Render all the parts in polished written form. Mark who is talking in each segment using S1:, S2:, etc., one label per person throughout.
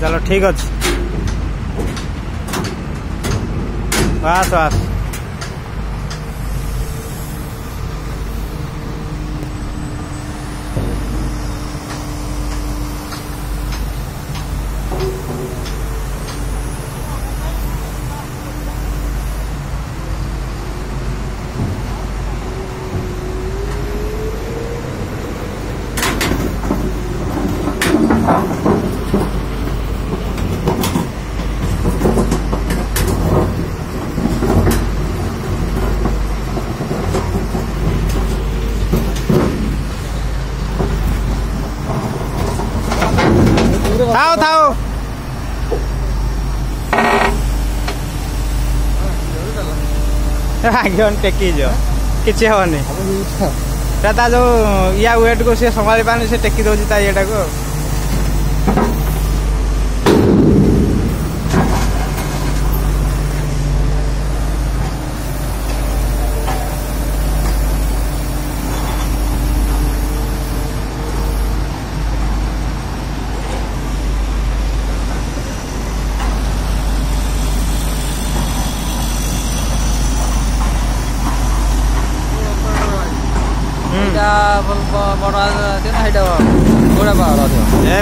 S1: चलो ठीक अच्छे बस बस थाओ थाओ आगे टेकी जो किसी हेनी जो या वेट को सी संभाली पानी से टेकी दौर ये को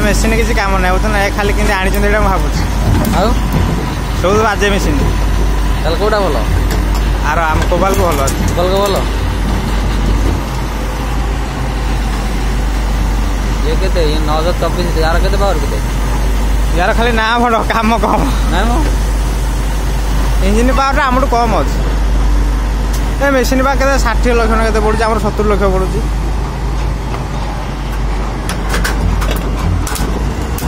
S1: मेसीन किसी कम ना खाली कि आनी भावुँ सब बाजे मेसीन
S2: कौटा भल
S1: आर आम कोबाल को भल
S2: भल ये केते 9024 यार केते पावर केते
S1: यार खाली ना भड़ काम कम
S2: ना
S1: इंजिन पावर आम कम अच्छे मेसीन पा 60 लक्ष ना पड़ुଛି 70 लक्ष पड़ुଛି